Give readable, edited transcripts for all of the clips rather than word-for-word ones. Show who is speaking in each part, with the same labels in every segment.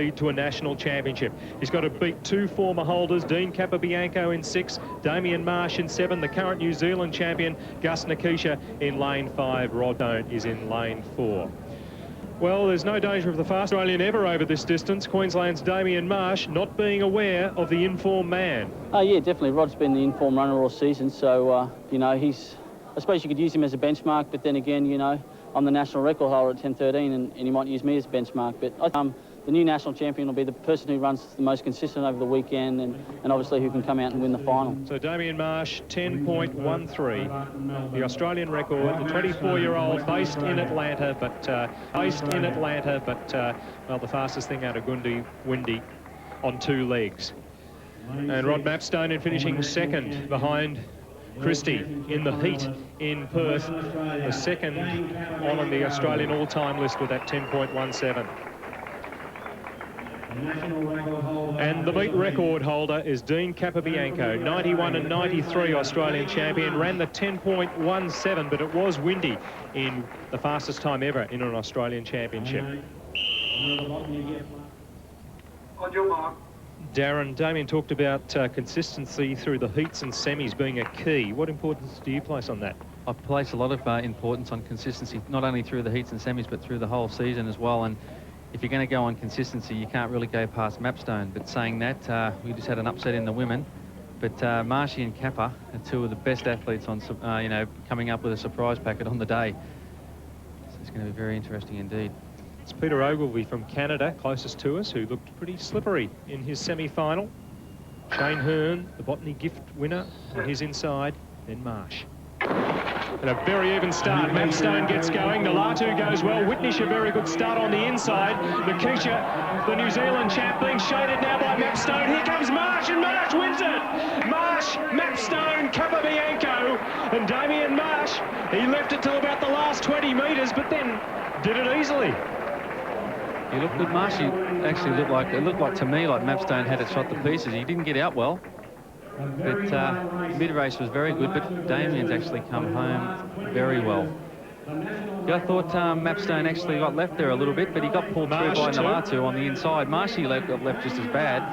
Speaker 1: lead to a national championship. He's got to beat two former holders, Dean Capobianco in 6, Damian Marsh in 7, the current New Zealand champion, Gus Nikisha in lane 5. Rod Don't is in lane 4. Well, there's no danger of the fast Australian ever over this distance. Queensland's Damian Marsh not being aware of the informed man.
Speaker 2: Oh, yeah, definitely. Rod's been the informed runner all season, so, you know, I suppose you could use him as a benchmark, but then again, you know, I'm the national record holder at 10:13, and he might use me as a benchmark. But the new national champion will be the person who runs the most consistent over the weekend and obviously who can come out and win the final.
Speaker 1: So Damian Marsh, 10.13, the Australian record, the 24-year-old based in Atlanta, but well, the fastest thing out of Windy on 2 legs. And Rod Mapstone in finishing second behind Christie in the heat in Perth, the second on the Australian all-time list with that 10.17. And the meet record holder is Dean Capobianco, 91 and 93 Australian champion, ran the 10.17, but it was windy in the fastest time ever in an Australian championship.
Speaker 3: On your mark.
Speaker 1: Darren, Damian talked about consistency through the heats and semis being a key. What importance do you place on that?
Speaker 4: I place a lot of importance on consistency, not only through the heats and semis, but through the whole season as well. And if you're going to go on consistency, you can't really go past Mapstone. But saying that, we just had an upset in the women. But Marshy and Kappa are 2 of the best athletes on, you know, coming up with a surprise packet on the day. So it's going to be very interesting indeed.
Speaker 1: It's Peter Ogilvie from Canada, closest to us, who looked pretty slippery in his semi-final. Shane Hearn, the Botany Gift winner, on his inside, then Marsh. And a very even start. Mapstone gets going. Nalatu goes well. Whitnish a very good start on the inside. Nikisha, the New Zealand champ, being shaded now by Mapstone. Here comes Marsh, and Marsh wins it. Marsh, Mapstone, Capobianco, and Damian Marsh. He left it till about the last 20 metres, but then did it easily.
Speaker 4: He looked good. Marshy actually looked like to me like Mapstone had it shot to pieces. He didn't get out well. But mid-race was very good, but Damian's actually come home very well. Yeah, I thought Mapstone actually got left there a little bit, but he got pulled through by Nalatu on the inside. Marshy got left just as bad.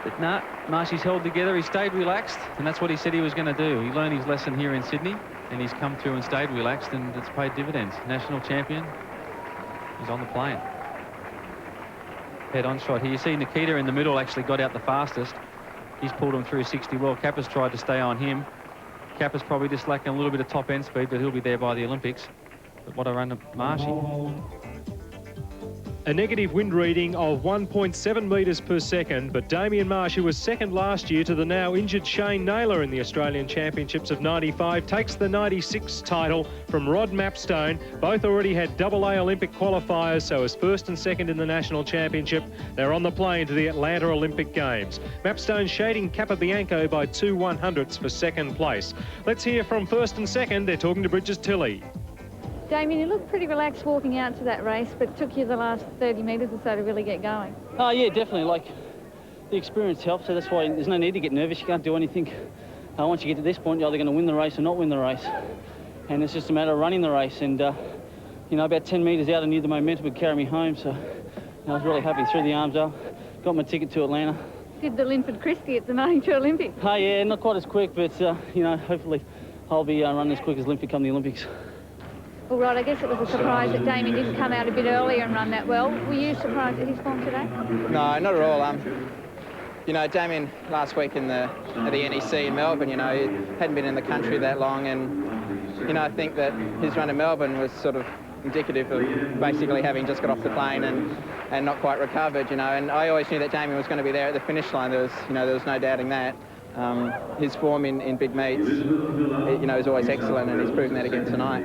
Speaker 4: But nah, Marshy's held together. He stayed relaxed, and that's what he said he was going to do. He learned his lesson here in Sydney, and he's come through and stayed relaxed, and it's paid dividends. National champion. He's on the plane. Head-on shot here. You see Nikita in the middle actually got out the fastest. He's pulled him through 60 well. Kappa's tried to stay on him. Kappa's probably just lacking a little bit of top end speed, but he'll be there by the Olympics. But what a run to Marshy.
Speaker 1: A negative wind reading of 1.7 metres per second, but Damian Marsh, who was second last year to the now injured Shane Naylor in the Australian Championships of 95, takes the 96 title from Rod Mapstone. Both already had AA Olympic qualifiers, so as first and second in the National Championship, they're on the plane to the Atlanta Olympic Games. Mapstone shading Capobianco by 2/100ths for second place. Let's hear from first and second. They're talking to Bridges Tilley.
Speaker 5: Damian, you looked pretty relaxed walking out to that race, but it took you the last 30 metres or so to really get going.
Speaker 2: Oh, yeah, definitely. Like, the experience helps, so that's why there's no need to get nervous. You can't do anything. Once you get to this point, you're either going to win the race or not win the race. And it's just a matter of running the race. And, you know, about 10 metres out, I knew the momentum would carry me home, so I was really happy. Threw the arms up, got my ticket to Atlanta.
Speaker 5: Did the Linford Christie at the Mornington Olympics?
Speaker 2: Oh, yeah, not quite as quick, but, you know, hopefully I'll be running as quick as Linford come the Olympics.
Speaker 5: Well, Rod, I guess it was a surprise that Damian didn't come out a bit earlier and run that well. Were you surprised at his form today?
Speaker 6: No, not at all. You know, Damian last week at the NEC in Melbourne, you know, he hadn't been in the country that long, and, you know, I think that his run in Melbourne was sort of indicative of basically having just got off the plane and not quite recovered, you know, and I always knew that Damian was going to be there at the finish line. There was no doubting that. His form in big meets, you know, is always excellent, and he's proven that again tonight.